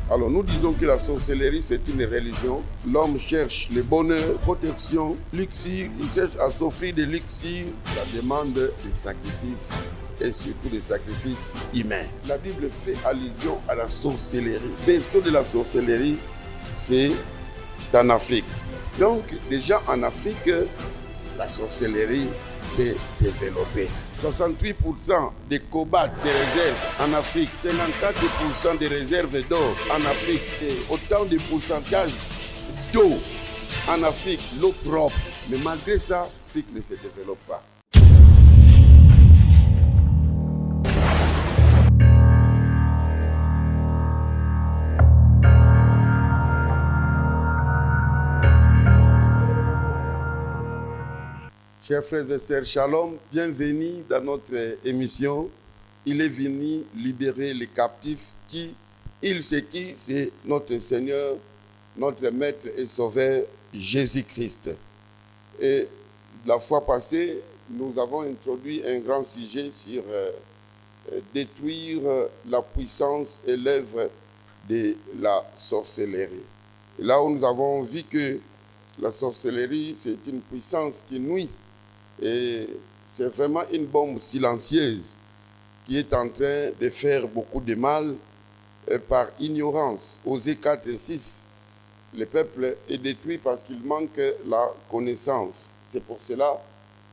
Alors nous disons que la sorcellerie c'est une religion. L'homme cherche le bonheur, protection, luxure. Il cherche à s'offrir des luxures. Ça demande des sacrifices et surtout des sacrifices humains. La Bible fait allusion à la sorcellerie. Le berceau de la sorcellerie, c'est en Afrique. Donc déjà en Afrique, la sorcellerie s'est développée. 68% des cobaltes des réserves en Afrique, 54% des réserves d'or en Afrique, et autant de pourcentage d'eau en Afrique, l'eau propre. Mais malgré ça, l'Afrique ne se développe pas. Chers frères et sœurs, shalom, bienvenue dans notre émission. Il est venu libérer les captifs. C'est notre Seigneur, notre Maître et Sauveur, Jésus-Christ. Et la fois passée, nous avons introduit un grand sujet sur détruire la puissance et l'œuvre de la sorcellerie. Et là où nous avons vu que la sorcellerie, c'est une puissance qui nuit. Et c'est vraiment une bombe silencieuse qui est en train de faire beaucoup de mal par ignorance. Osée 4 et 6, le peuple est détruit parce qu'il manque la connaissance. C'est pour cela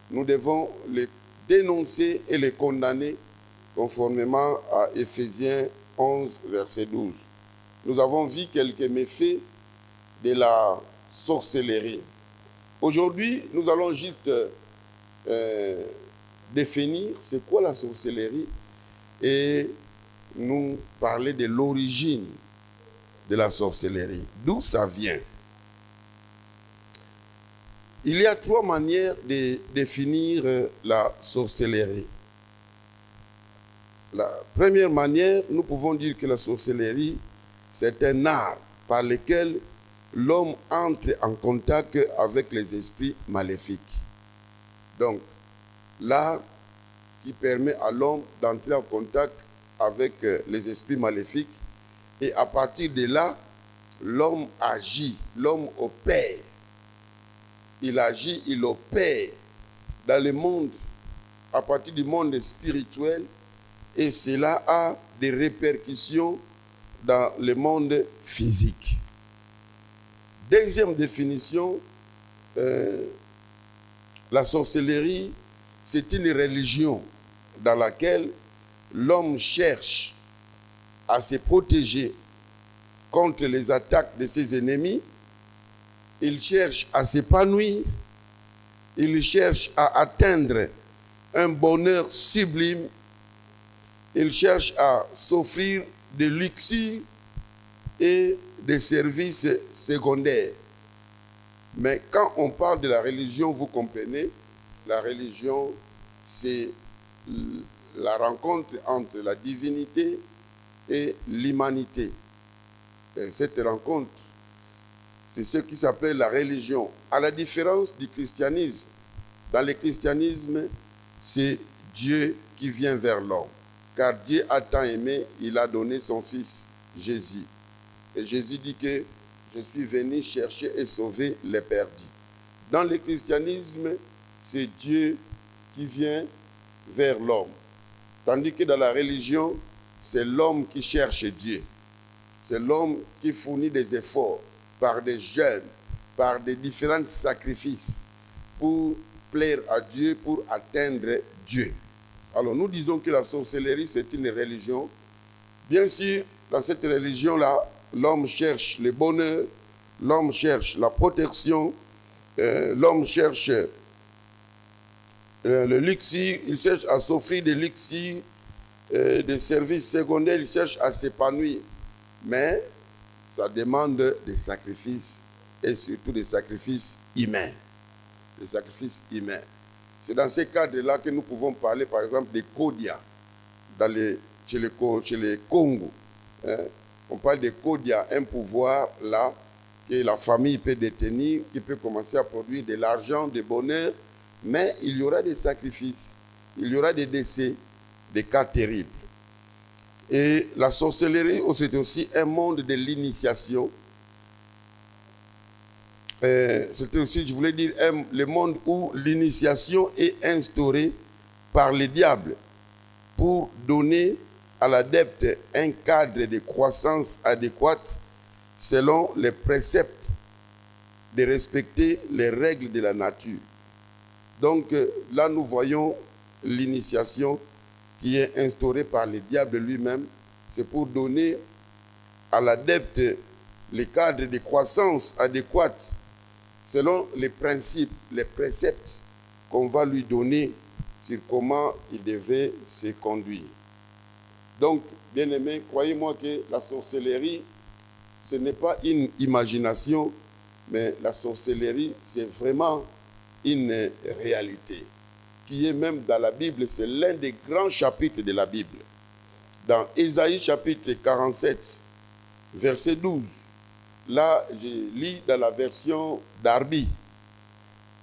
que nous devons les dénoncer et les condamner conformément à Éphésiens 11, verset 12. Nous avons vu quelques méfaits de la sorcellerie. Aujourd'hui, nous allons juste définir c'est quoi la sorcellerie et nous parler de l'origine de la sorcellerie, d'où ça vient. Il y a trois manières de définir la sorcellerie. La première manière, nous pouvons dire que la sorcellerie, c'est un art par lequel l'homme entre en contact avec les esprits maléfiques. Donc, l'art qui permet à l'homme d'entrer en contact avec les esprits maléfiques. Et à partir de là, l'homme agit, l'homme opère. Il agit, il opère dans le monde, à partir du monde spirituel. Et cela a des répercussions dans le monde physique. Deuxième définition, la sorcellerie, c'est une religion dans laquelle l'homme cherche à se protéger contre les attaques de ses ennemis. Il cherche à s'épanouir. Il cherche à atteindre un bonheur sublime. Il cherche à s'offrir des luxures et des services secondaires. Mais quand on parle de la religion, vous comprenez, la religion, c'est la rencontre entre la divinité et l'humanité. Et cette rencontre, c'est ce qui s'appelle la religion. À la différence du christianisme, dans le christianisme, c'est Dieu qui vient vers l'homme. Car Dieu a tant aimé, il a donné son Fils Jésus. Et Jésus dit que je suis venu chercher et sauver les perdus. Dans le christianisme, c'est Dieu qui vient vers l'homme. Tandis que dans la religion, c'est l'homme qui cherche Dieu. C'est l'homme qui fournit des efforts par des jeûnes, par des différents sacrifices pour plaire à Dieu, pour atteindre Dieu. Alors nous disons que la sorcellerie, c'est une religion. Bien sûr, dans cette religion-là, l'homme cherche le bonheur, l'homme cherche la protection, l'homme cherche le luxure, il cherche à s'offrir des luxures, des services secondaires, il cherche à s'épanouir. Mais ça demande des sacrifices et surtout des sacrifices humains. Des sacrifices humains. C'est dans ces cadres-là que nous pouvons parler, par exemple, des Kodia chez les Congo. On parle des Kodia, un pouvoir là que la famille peut détenir, qui peut commencer à produire de l'argent, du bonheur, mais il y aura des sacrifices, il y aura des décès, des cas terribles. Et la sorcellerie, c'est aussi un monde de l'initiation. C'était aussi, je voulais dire, le monde où l'initiation est instaurée par le diable pour donner à l'adepte un cadre de croissance adéquate selon les préceptes de respecter les règles de la nature. Donc là, nous voyons l'initiation qui est instaurée par le diable lui-même. C'est pour donner à l'adepte les cadres de croissance adéquats selon les principes, les préceptes qu'on va lui donner sur comment il devait se conduire. Donc, bien-aimés, croyez-moi que la sorcellerie, ce n'est pas une imagination, mais la sorcellerie, c'est vraiment une réalité qui est même dans la Bible. C'est l'un des grands chapitres de la Bible. Dans Ésaïe chapitre 47, verset 12, là, je lis dans la version d'Arbi.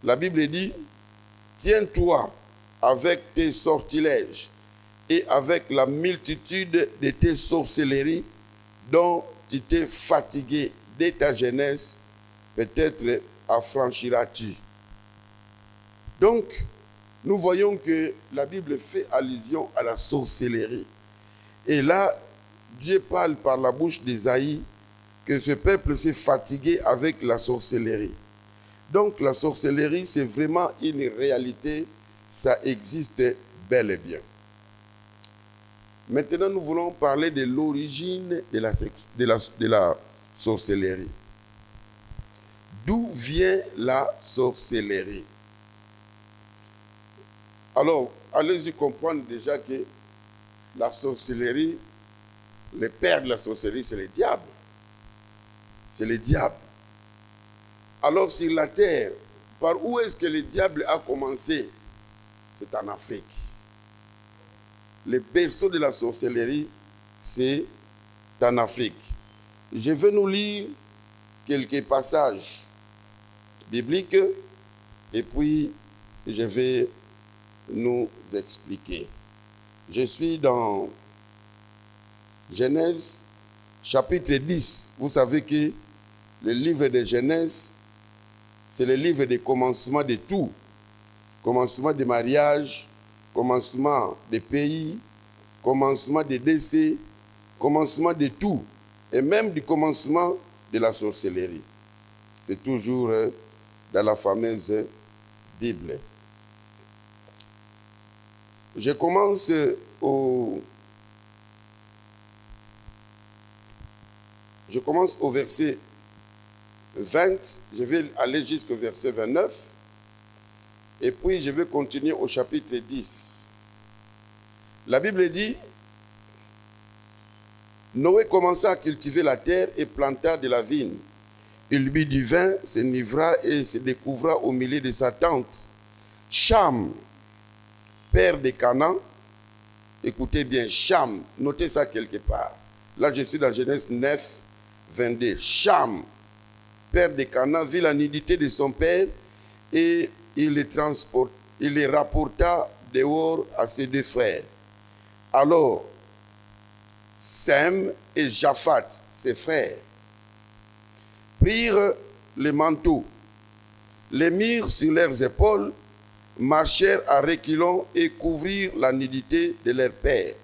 La Bible dit, « Tiens-toi avec tes sortilèges et avec la multitude de tes sorcelleries dont tu t'es fatigué dès ta jeunesse, peut-être affranchiras-tu. » Donc, nous voyons que la Bible fait allusion à la sorcellerie. Et là, Dieu parle par la bouche d'Ésaïe que ce peuple s'est fatigué avec la sorcellerie. Donc la sorcellerie, c'est vraiment une réalité, ça existe bel et bien. Maintenant, nous voulons parler de l'origine de la sorcellerie. D'où vient la sorcellerie? Alors, allez-y comprendre déjà que la sorcellerie, le père de la sorcellerie, c'est le diable. C'est le diable. Alors sur la terre, par où est-ce que le diable a commencé? C'est en Afrique. Le berceau de la sorcellerie, c'est en Afrique. Je vais nous lire quelques passages bibliques et puis je vais nous expliquer. Je suis dans Genèse chapitre 10. Vous savez que le livre de Genèse, c'est le livre de commencement de tout. Commencement des mariages, commencement des pays, commencement des décès, commencement de tout. Et même du commencement de la sorcellerie. C'est toujours dans la fameuse Bible. Je commence au verset 20, je vais aller jusqu'au verset 29, et puis je vais continuer au chapitre 10. La Bible dit, Noé commença à cultiver la terre et planta de la vigne. Il but du vin, s'enivra et se découvra au milieu de sa tente. Cham, père de Canaan, écoutez bien, Cham, notez ça quelque part. Là, je suis dans Genèse 9, 22. Cham, père de Canaan, vit la nudité de son père et il les rapporta dehors à ses deux frères. Alors, Sem et Japhat, ses frères, prirent les manteaux, les mirent sur leurs épaules, marchèrent à reculons et couvrirent la nudité de leur père.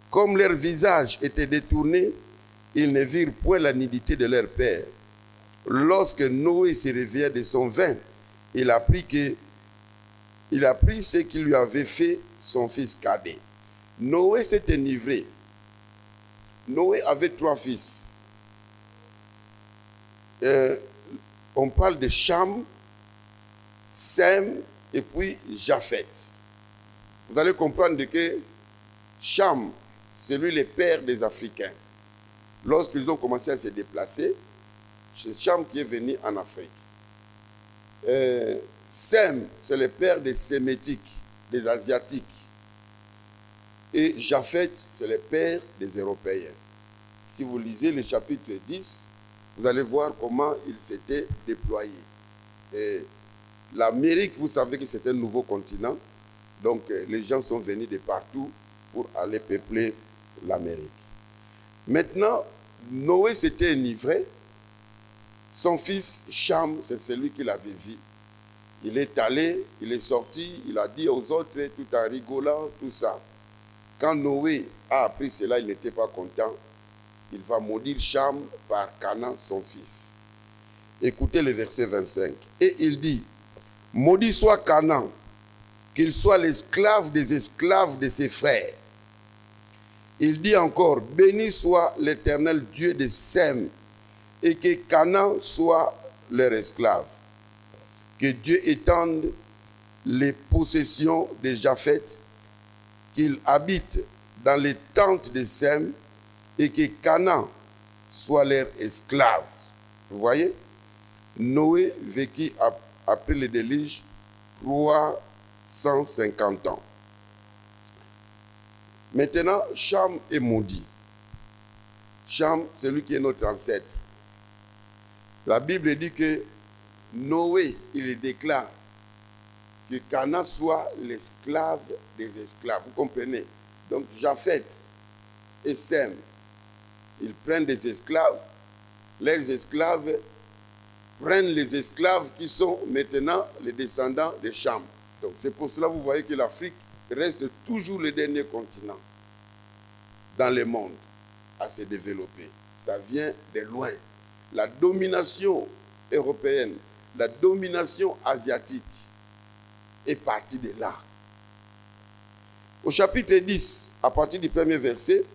Comme leur visage était détourné, ils ne virent point la nudité de leur père. Lorsque Noé se réveilla de son vin, il apprit ce qu'il lui avait fait son fils cadet. Noé s'est enivré. Noé avait 3 fils. On parle de Cham, Sem et puis Japhet. Vous allez comprendre que Cham, c'est lui le père des Africains. Lorsqu'ils ont commencé à se déplacer, c'est Cham qui est venu en Afrique. Sem, c'est le père des Sémétiques, des Asiatiques. Et Japhet, c'est le père des Européens. Si vous lisez le chapitre 10, vous allez voir comment il s'était déployé. Et l'Amérique, vous savez que c'est un nouveau continent. Donc les gens sont venus de partout pour aller peupler l'Amérique. Maintenant, Noé s'était enivré. Son fils Cham, c'est celui qui l'avait vu. Il est allé, il est sorti, il a dit aux autres, tout en rigolant, tout ça. Quand Noé a appris cela, il n'était pas content. Il va maudire Cham par Canaan, son fils. Écoutez le verset 25. Et il dit, maudit soit Canaan, qu'il soit l'esclave des esclaves de ses frères. Il dit encore, béni soit l'Éternel Dieu de Sem, et que Canaan soit leur esclave. Que Dieu étende les possessions de Japheth, qu'il habite dans les tentes de Sem, et que Canaan soit leur esclave. Vous voyez? Noé vécut après le déluge 350 ans. Maintenant, Cham est maudit. Cham, c'est lui qui est notre ancêtre. La Bible dit que Noé, il déclare que Canaan soit l'esclave des esclaves. Vous comprenez? Donc, Japheth et Sem, ils prennent des esclaves. Leurs esclaves prennent les esclaves qui sont maintenant les descendants de Cham. Donc, c'est pour cela que vous voyez que l'Afrique reste toujours le dernier continent dans le monde à se développer. Ça vient de loin. La domination européenne, la domination asiatique est partie de là. Au chapitre 10, à partir du premier verset,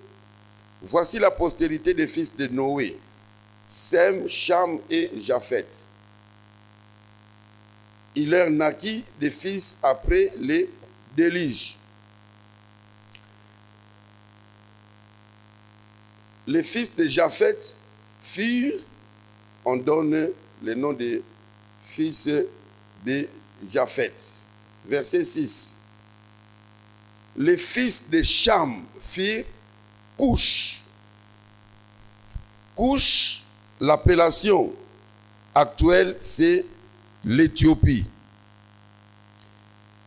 voici la postérité des fils de Noé, Sem, Cham et Japheth. Il leur naquit des fils après les déluges. Les fils de Japheth furent, on donne le nom des fils de Japheth. Verset 6. Les fils de Cham furent Couche. Couche, l'appellation actuelle, c'est l'Éthiopie.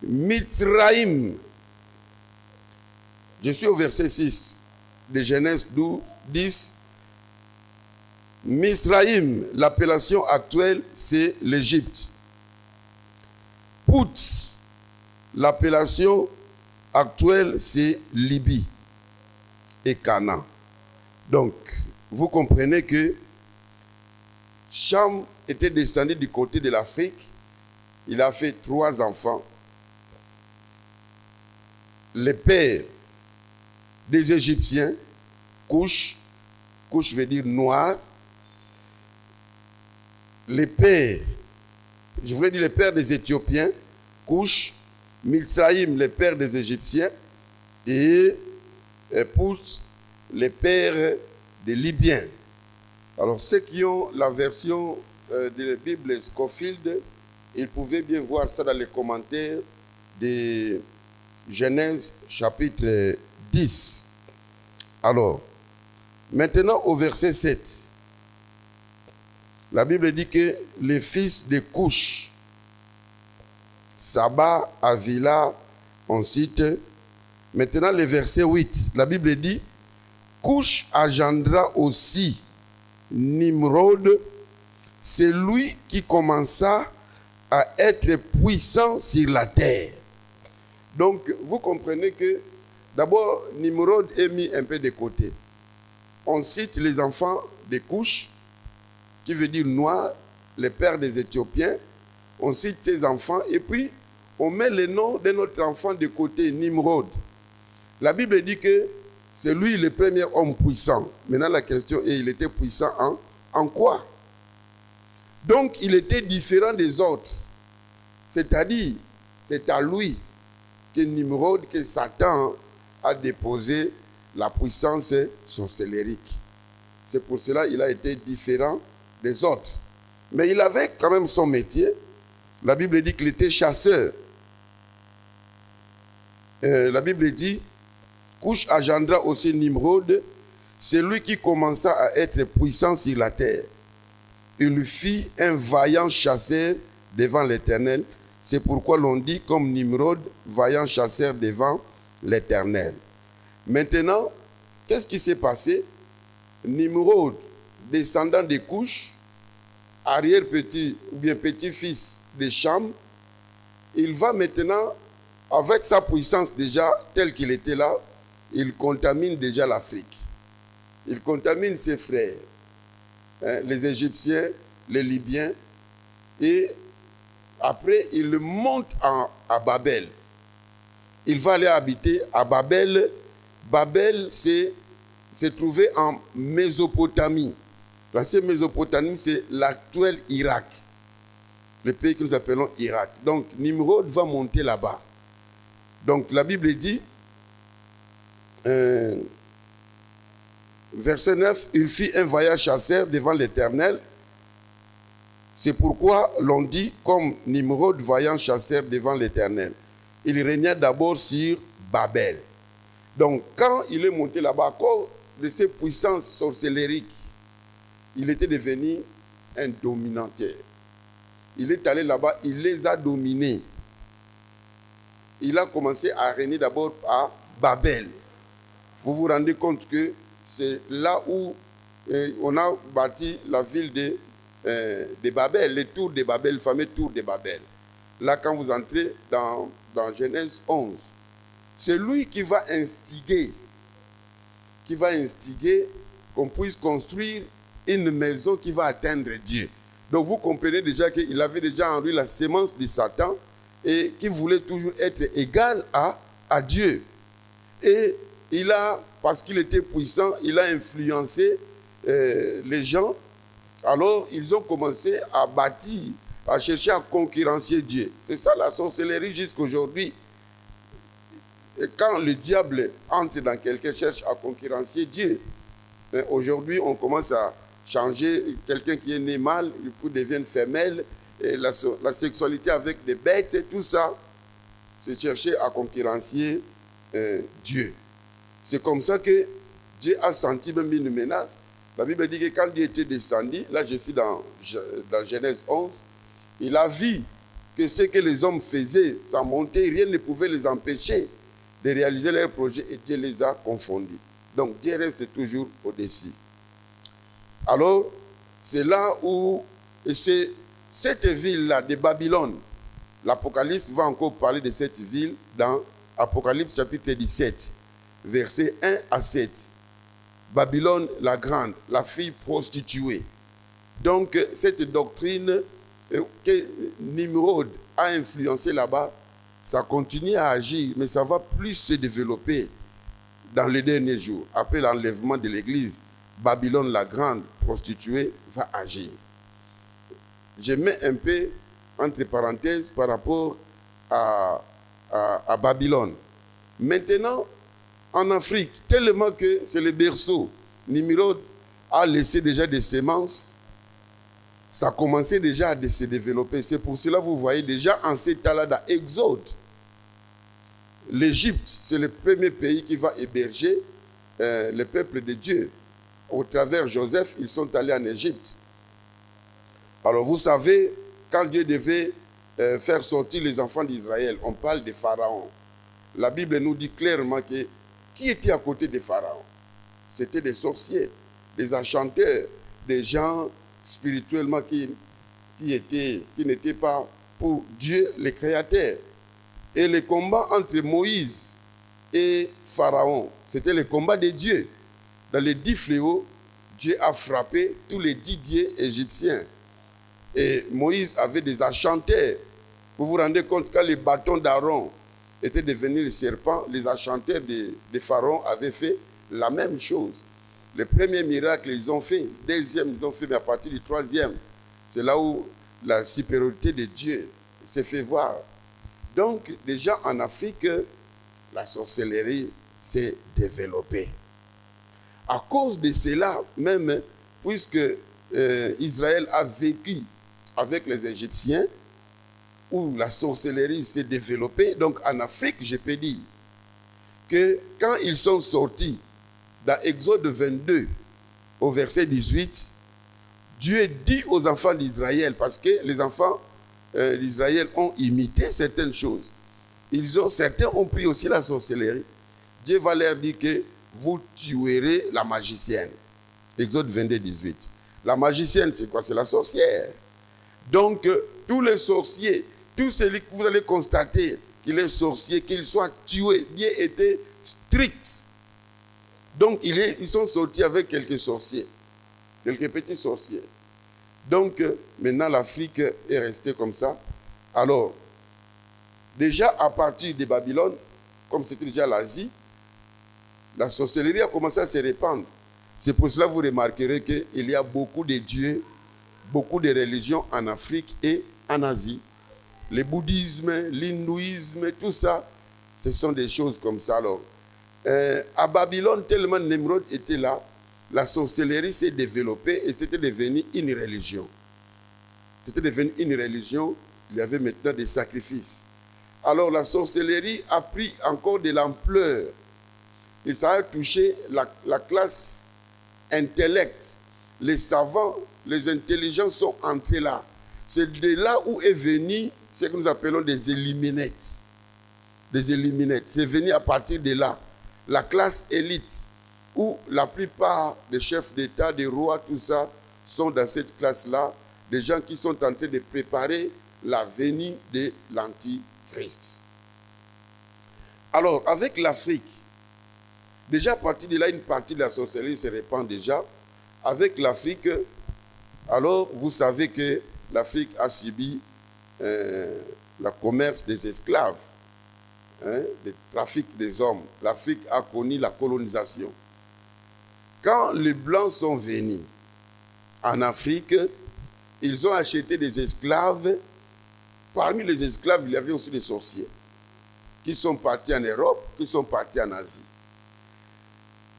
Mithraïm, je suis au verset 6 de Genèse 10. Mithraïm, l'appellation actuelle, c'est l'Égypte. Pouts, l'appellation actuelle, c'est Libye et Canaan. Donc, vous comprenez que Cham était descendu du côté de l'Afrique. Il a fait 3 enfants. Les pères des Égyptiens, Couche veut dire noir. Les pères, je voulais dire les pères des Éthiopiens, Couche, Mithraïm, les pères des Égyptiens, et Pousse, les pères des Libyens. Alors, ceux qui ont la version de la Bible Scofield, ils pouvaient bien voir ça dans les commentaires de Genèse chapitre 10. Alors, maintenant au verset 7, la Bible dit que les fils de Couche, Saba, Avila, ensuite, maintenant le verset 8, la Bible dit, Couche engendra aussi Nimrod, c'est lui qui commença à être puissant sur la terre. Donc, vous comprenez que d'abord, Nimrod est mis un peu de côté. On cite les enfants de Couche, qui veut dire noir, les pères des Éthiopiens. On cite ses enfants et puis on met le nom de notre enfant de côté, Nimrod. La Bible dit que c'est lui le premier homme puissant. Maintenant, la question est, il était puissant en quoi? Donc, il était différent des autres. C'est-à-dire, c'est à lui que Nimrod, que Satan a déposé la puissance sorcellérique. C'est pour cela qu'il a été différent des autres. Mais il avait quand même son métier. La Bible dit qu'il était chasseur. La Bible dit, Couche engendra aussi Nimrod, c'est lui qui commença à être puissant sur la terre. Il fit un vaillant chasseur devant l'Éternel. C'est pourquoi l'on dit comme Nimrod, vaillant chasseur devant l'Éternel. Maintenant, qu'est-ce qui s'est passé? Nimrod, descendant des Couches, arrière-petit ou bien petit-fils de Cham, il va maintenant, avec sa puissance déjà telle qu'il était là, il contamine déjà l'Afrique. Il contamine ses frères, les Égyptiens, les Libyens, et après il monte à Babel. Il va aller habiter à Babel. Babel, c'est trouvé en Mésopotamie. L'ancienne Mésopotamie, c'est l'actuel Irak. Le pays que nous appelons Irak. Donc, Nimrod va monter là-bas. Donc, la Bible dit, verset 9, il fit un voyage chasseur devant l'Éternel. C'est pourquoi l'on dit, comme Nimrod, voyant chasseur devant l'Éternel. Il régna d'abord sur Babel. Donc, quand il est monté là-bas, à cause de ses puissances sorcellériques, il était devenu un dominateur. Il est allé là-bas, il les a dominés. Il a commencé à régner d'abord à Babel. Vous vous rendez compte que c'est là où on a bâti la ville de Babel, le tour de Babel, le fameux tour de Babel. Là, quand vous entrez dans Genèse 11, c'est lui qui va instiguer qu'on puisse construire une maison qui va atteindre Dieu. Donc vous comprenez déjà qu'il avait déjà en lui la sémence de Satan et qu'il voulait toujours être égal à Dieu. Et il a, parce qu'il était puissant, il a influencé les gens. Alors ils ont commencé à bâtir, à chercher à concurrencer Dieu. C'est ça la sorcellerie jusqu'aujourd'hui. Et quand le diable entre dans quelqu'un, cherche à concurrencer Dieu. Aujourd'hui, on commence à changer quelqu'un qui est né mâle, il devient femelle, et la sexualité avec des bêtes, tout ça, c'est chercher à concurrencer Dieu. C'est comme ça que Dieu a senti même une menace. La Bible dit que quand Dieu était descendu, là je suis dans Genèse 11, il a vu que ce que les hommes faisaient, sans monter, rien ne pouvait les empêcher de réaliser leurs projets et Dieu les a confondus. Donc Dieu reste toujours au-dessus. Alors, c'est là où, et c'est cette ville-là de Babylone, l'Apocalypse va encore parler de cette ville dans Apocalypse chapitre 17, versets 1 à 7. Babylone la grande, la fille prostituée. Donc, cette doctrine que Nimrod a influencée là-bas, ça continue à agir, mais ça va plus se développer dans les derniers jours. Après l'enlèvement de l'église, Babylone la grande, prostituée, va agir. Je mets un peu entre parenthèses par rapport à Babylone. Maintenant, en Afrique, tellement que c'est le berceau, Nimrod a laissé déjà des semences, ça a commencé déjà à se développer. C'est pour cela que vous voyez déjà en ces temps-là dans Exode, l'Égypte, c'est le premier pays qui va héberger le peuple de Dieu. Au travers Joseph, ils sont allés en Égypte. Alors vous savez, quand Dieu devait faire sortir les enfants d'Israël, on parle de Pharaon. La Bible nous dit clairement que qui était à côté de Pharaon? C'était des sorciers, des enchanteurs, des gens spirituellement qui n'étaient pas pour Dieu, le Créateur. Et le combat entre Moïse et Pharaon, c'était le combat de Dieu. Dans les 10 fléaux, Dieu a frappé tous les 10 dieux égyptiens. Et Moïse avait des enchanteurs. Vous vous rendez compte, quand les bâtons d'Aaron étaient devenus les serpents, les enchanteurs de Pharaon avaient fait la même chose. Le premier miracle, ils ont fait. Le deuxième, ils ont fait, mais à partir du troisième, c'est là où la supériorité de Dieu s'est fait voir. Donc, déjà en Afrique, la sorcellerie s'est développée. À cause de cela, même, puisque Israël a vécu avec les Égyptiens, où la sorcellerie s'est développée, donc en Afrique, je peux dire que quand ils sont sortis dans Exode 22, au verset 18, Dieu dit aux enfants d'Israël, parce que les enfants d'Israël ont imité certaines choses. Certains ont pris aussi la sorcellerie. Dieu va leur dire que vous tuerez la magicienne. Exode 22, 18. La magicienne, c'est quoi? C'est la sorcière. Donc, tous les sorciers, tous celui que vous allez constater qu'il est sorcier, qu'il soit tué, Dieu était strict. Donc, ils sont sortis avec quelques sorciers, quelques petits sorciers. Donc, maintenant, l'Afrique est restée comme ça. Alors, déjà à partir de Babylone, comme c'était déjà l'Asie, la sorcellerie a commencé à se répandre. C'est pour cela que vous remarquerez qu'il y a beaucoup de dieux, beaucoup de religions en Afrique et en Asie. Le bouddhisme, l'hindouisme, tout ça, ce sont des choses comme ça. Alors, à Babylone, tellement Nemrod était là, la sorcellerie s'est développée et c'était devenu une religion. C'était devenu une religion, il y avait maintenant des sacrifices. Alors la sorcellerie a pris encore de l'ampleur. Il s'est touché la classe intellect. Les savants, les intelligents sont entrés là. C'est de là où est venu ce que nous appelons des Illuminates. Des Illuminates. C'est venu à partir de là. La classe élite, où la plupart des chefs d'État, des rois, tout ça, sont dans cette classe-là. Des gens qui sont en train de préparer la venue de l'Antichrist. Alors, avec l'Afrique, déjà à partir de là, une partie de la sorcellerie se répand déjà. Avec l'Afrique, alors vous savez que l'Afrique a subi le commerce des esclaves, le trafic des hommes. L'Afrique a connu la colonisation. Quand les Blancs sont venus en Afrique, ils ont acheté des esclaves. Parmi les esclaves, il y avait aussi des sorciers qui sont partis en Europe, qui sont partis en Asie.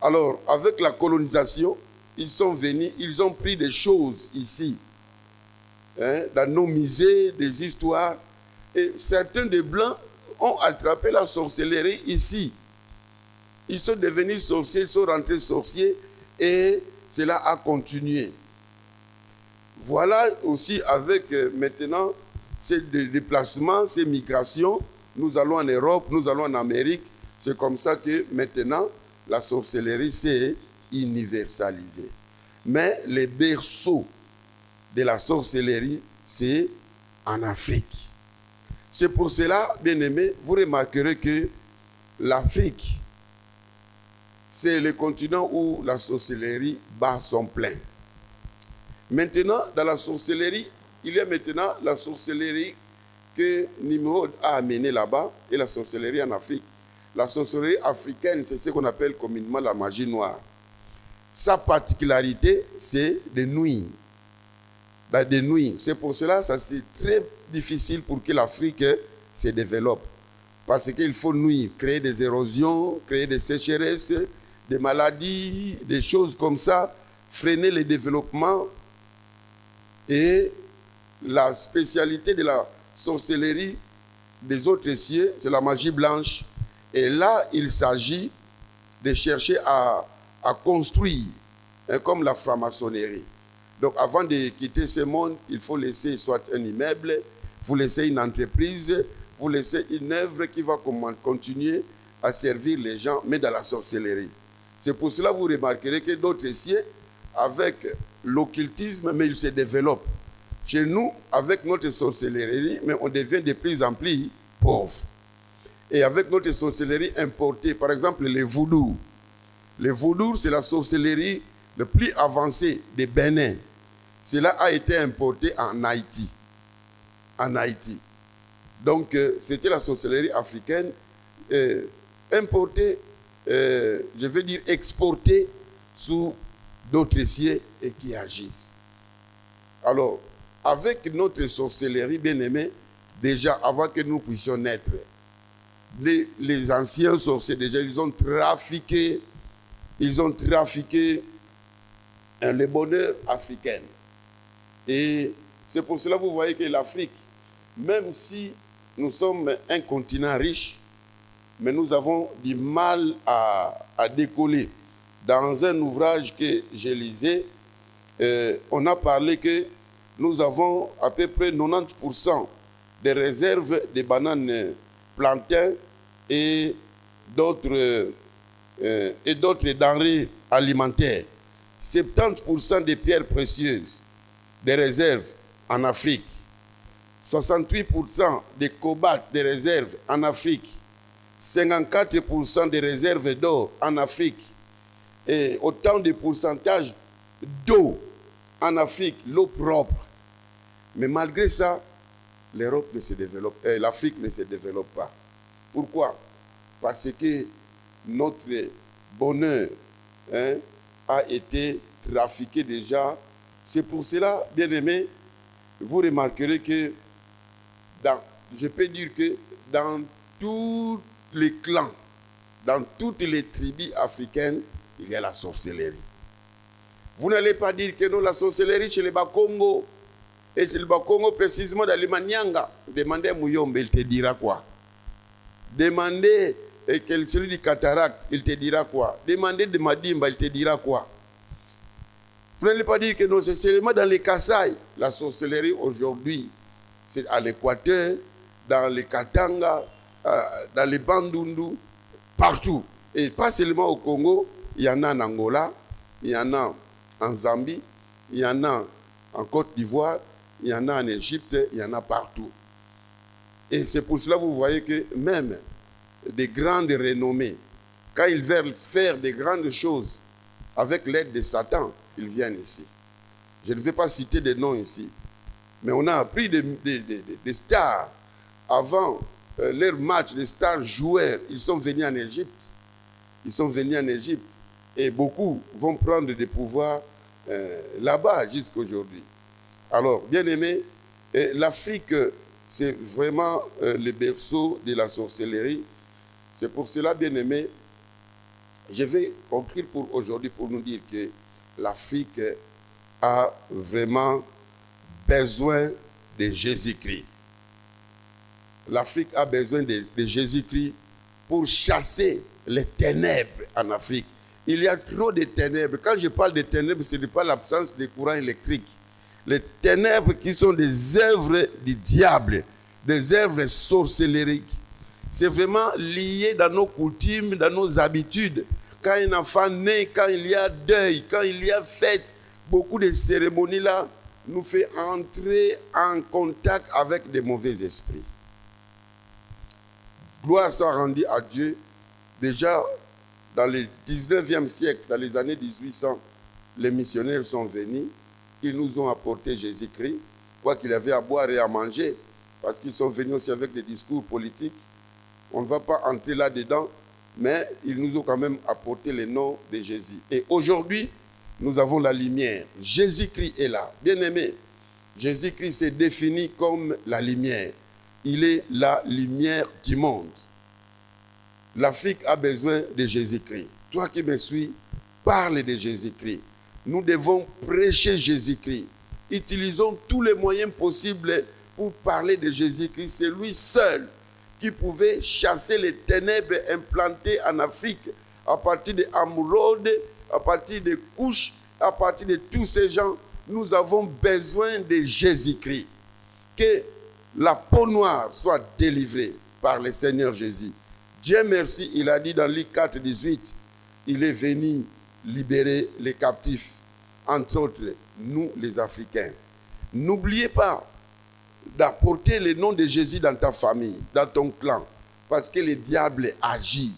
Alors, avec la colonisation, ils sont venus, ils ont pris des choses ici, dans nos musées, des histoires. Et certains des Blancs ont attrapé la sorcellerie ici. Ils sont devenus sorciers, ils sont rentrés sorciers et cela a continué. Voilà aussi avec maintenant ces déplacements, ces migrations. Nous allons en Europe, nous allons en Amérique. C'est comme ça que maintenant, la sorcellerie s'est universalisée. Mais les berceaux de la sorcellerie, c'est en Afrique. C'est pour cela, bien aimés, vous remarquerez que l'Afrique, c'est le continent où la sorcellerie bat son plein. Maintenant, dans la sorcellerie, il y a maintenant la sorcellerie que Nimrod a amenée là-bas et la sorcellerie en Afrique. La sorcellerie africaine, c'est ce qu'on appelle communément la magie noire. Sa particularité, c'est de nuire. De nuire. C'est pour cela que c'est très difficile pour que l'Afrique se développe. Parce qu'il faut nuire, créer des érosions, créer des sécheresses, des maladies, des choses comme ça, freiner le développement. Et la spécialité de la sorcellerie des autres cieux, c'est la magie blanche. Et là, il s'agit de chercher à construire, comme la franc-maçonnerie. Donc, avant de quitter ce monde, il faut laisser soit un immeuble, vous laissez une entreprise, vous laissez une œuvre qui va continuer à servir les gens, mais dans la sorcellerie. C'est pour cela que vous remarquerez que d'autres cieux, avec l'occultisme, mais ils se développent. Chez nous, avec notre sorcellerie, mais on devient de plus en plus pauvres. Et avec notre sorcellerie importée, par exemple le vaudou. Le vaudou, c'est la sorcellerie le plus avancée des Bénin. Cela a été importé en Haïti. En Haïti. Donc, c'était la sorcellerie africaine importée, je veux dire exportée sous d'autres cieux et qui agissent. Alors, avec notre sorcellerie, bien aimée, déjà avant que nous puissions naître, les anciens sorciers, déjà, ils ont trafiqué le bonheur africain. Et c'est pour cela que vous voyez que l'Afrique, même si nous sommes un continent riche, mais nous avons du mal à décoller. Dans un ouvrage que j'ai lisé, on a parlé que nous avons à peu près 90% des réserves de bananes plantains et d'autres et d'autres denrées alimentaires. 70% des pierres précieuses des réserves en Afrique. 68% des cobalt des réserves en Afrique. 54% des réserves d'or en Afrique. Et autant de pourcentages d'eau en Afrique, l'eau propre. Mais malgré ça, l'Europe ne se développe, l'Afrique ne se développe pas. Pourquoi? Parce que notre bonheur a été trafiqué déjà. C'est pour cela, bien aimé, vous remarquerez que, je peux dire que dans tous les clans, dans toutes les tribus africaines, il y a la sorcellerie. Vous n'allez pas dire que non, la sorcellerie chez les Bakongo, et chez les Bakongo précisément dans les Manianga. Demandez à Mouyombe, il te dira quoi? Demandez celui du cataracte, il te dira quoi? Demandez de Madimba, il te dira quoi? Vous n'allez pas dire que non, c'est seulement dans les Kasaï. La sorcellerie aujourd'hui, c'est à l'Équateur, dans les Katanga, dans les Bandundu, partout. Et pas seulement au Congo, il y en a en Angola, il y en a en Zambie, il y en a en Côte d'Ivoire, il y en a en Égypte, il y en a partout. Et c'est pour cela que vous voyez que même des grandes renommées, quand ils veulent faire des grandes choses avec l'aide de Satan, ils viennent ici. Je ne vais pas citer des noms ici, mais on a appris des stars. Avant leur match, les stars joueurs, ils sont venus en Égypte. Ils sont venus en Égypte. Et beaucoup vont prendre des pouvoirs là-bas jusqu'à aujourd'hui. Alors, bien aimé, l'Afrique, c'est vraiment le berceau de la sorcellerie. C'est pour cela, bien aimé, je vais conclure pour aujourd'hui pour nous dire que l'Afrique a vraiment besoin de Jésus-Christ. L'Afrique a besoin de Jésus-Christ pour chasser les ténèbres en Afrique. Il y a trop de ténèbres. Quand je parle de ténèbres, ce n'est pas l'absence de courant électrique. Les ténèbres qui sont des œuvres du diable, des œuvres sorcellériques. C'est vraiment lié dans nos coutumes, dans nos habitudes. Quand un enfant naît, quand il y a deuil, quand il y a fête, beaucoup de cérémonies là nous font entrer en contact avec des mauvais esprits. Gloire soit rendue à Dieu. Déjà, dans le 19e siècle, dans les années 1800, les missionnaires sont venus. Ils nous ont apporté Jésus-Christ, quoi qu'il avait à boire et à manger, parce qu'ils sont venus aussi avec des discours politiques. On ne va pas entrer là-dedans, mais ils nous ont quand même apporté le nom de Jésus. Et aujourd'hui, nous avons la lumière. Jésus-Christ est là. Bien-aimé, Jésus-Christ s'est défini comme la lumière. Il est la lumière du monde. L'Afrique a besoin de Jésus-Christ. Toi qui me suis, parle de Jésus-Christ. Nous devons prêcher Jésus-Christ. Utilisons tous les moyens possibles pour parler de Jésus-Christ. C'est lui seul qui pouvait chasser les ténèbres implantées en Afrique à partir des Amourodes, à partir des couches, à partir de tous ces gens. Nous avons besoin de Jésus-Christ. Que la peau noire soit délivrée par le Seigneur Jésus. Dieu merci, il a dit dans Luc 4, 18, il est venu libérer les captifs, entre autres, nous les Africains. N'oubliez pas d'apporter le nom de Jésus dans ta famille, dans ton clan, parce que le diable agit.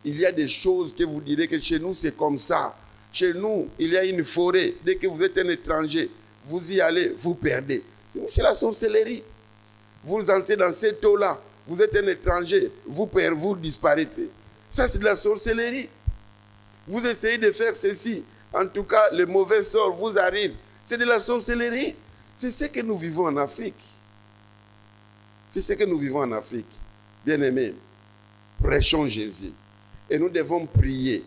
Il y a des choses que vous direz que chez nous c'est comme ça. Chez nous, il y a une forêt. Dès que vous êtes un étranger, vous y allez, vous perdez. C'est la sorcellerie. Vous entrez dans cette eau-là, vous êtes un étranger, vous perdez, vous disparaissez. Ça, c'est de la sorcellerie. Vous essayez de faire ceci. En tout cas, le mauvais sort vous arrive. C'est de la sorcellerie. C'est ce que nous vivons en Afrique. C'est ce que nous vivons en Afrique. Bien-aimés, prêchons Jésus. Et nous devons prier.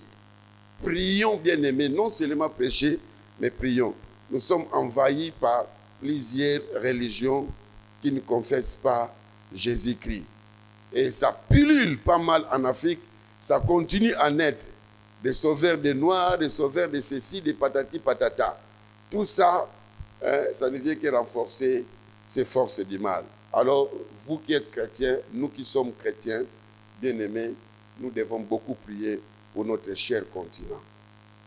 Prions, bien-aimés, non seulement prêcher, mais prions. Nous sommes envahis par plusieurs religions qui ne confessent pas Jésus-Christ. Et ça pullule pas mal en Afrique. Ça continue à naître. Des sauveurs des Noirs, des sauveurs de ceci, des patati patata. Tout ça, ça ne vient que renforcer ces forces du mal. Alors, vous qui êtes chrétiens, nous qui sommes chrétiens, bien-aimés, nous devons beaucoup prier pour notre cher continent.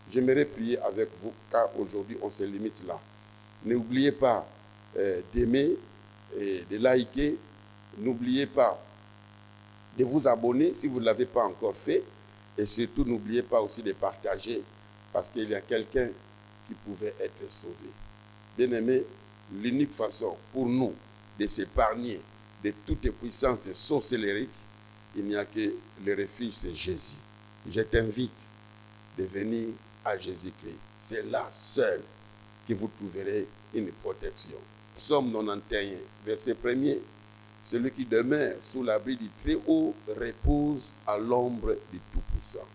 J'aimerais prier avec vous, car aujourd'hui, on se limite là. N'oubliez pas d'aimer et de liker. N'oubliez pas de vous abonner si vous ne l'avez pas encore fait. Et surtout, n'oubliez pas aussi de partager, parce qu'il y a quelqu'un qui pouvait être sauvé. Bien-aimés, l'unique façon pour nous de s'épargner de toute puissance sorcellerie, il n'y a que le refuge, c'est Jésus. Je t'invite de venir à Jésus-Christ. C'est là seul que vous trouverez une protection. Psaume 91, verset 1er. Celui qui demeure sous l'abri du Très-Haut repose à l'ombre du Tout-Puissant.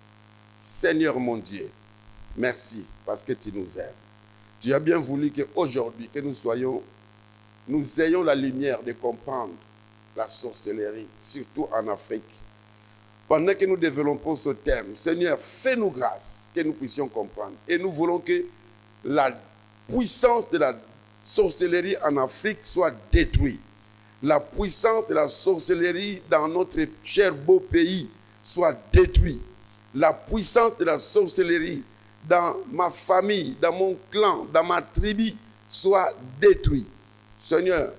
Seigneur mon Dieu, merci parce que tu nous aimes. Tu as bien voulu qu'aujourd'hui, que nous ayons la lumière de comprendre la sorcellerie, surtout en Afrique. Pendant que nous développons ce thème, Seigneur, fais-nous grâce que nous puissions comprendre. Et nous voulons que la puissance de la sorcellerie en Afrique soit détruite. La puissance de la sorcellerie dans notre cher beau pays soit détruite. La puissance de la sorcellerie dans ma famille, dans mon clan, dans ma tribu soit détruite. Seigneur,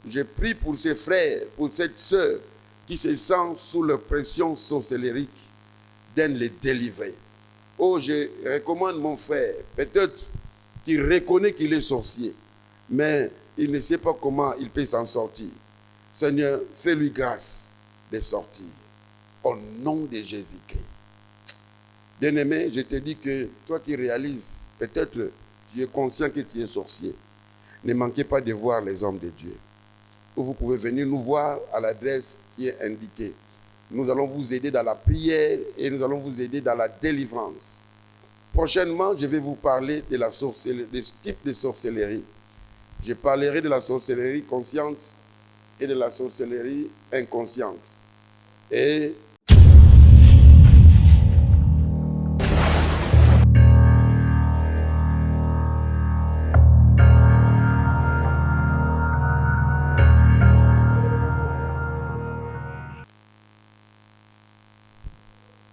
je prie pour ces frères, pour cette sœur qui se sent sous la pression sorcellérique, d'en les délivrer. Oh, je recommande mon frère, peut-être qu'il reconnaît qu'il est sorcier, mais il ne sait pas comment il peut s'en sortir. Seigneur, fais-lui grâce de sortir. Au nom de Jésus-Christ. Bien-aimé, je te dis que toi qui réalises, peut-être tu es conscient que tu es sorcier. Ne manquez pas de voir les hommes de Dieu. Vous pouvez venir nous voir à l'adresse qui est indiquée. Nous allons vous aider dans la prière et nous allons vous aider dans la délivrance. Prochainement, je vais vous parler de la sorcellerie, de ce type de sorcellerie. Je parlerai de la sorcellerie consciente et de la sorcellerie inconsciente. Et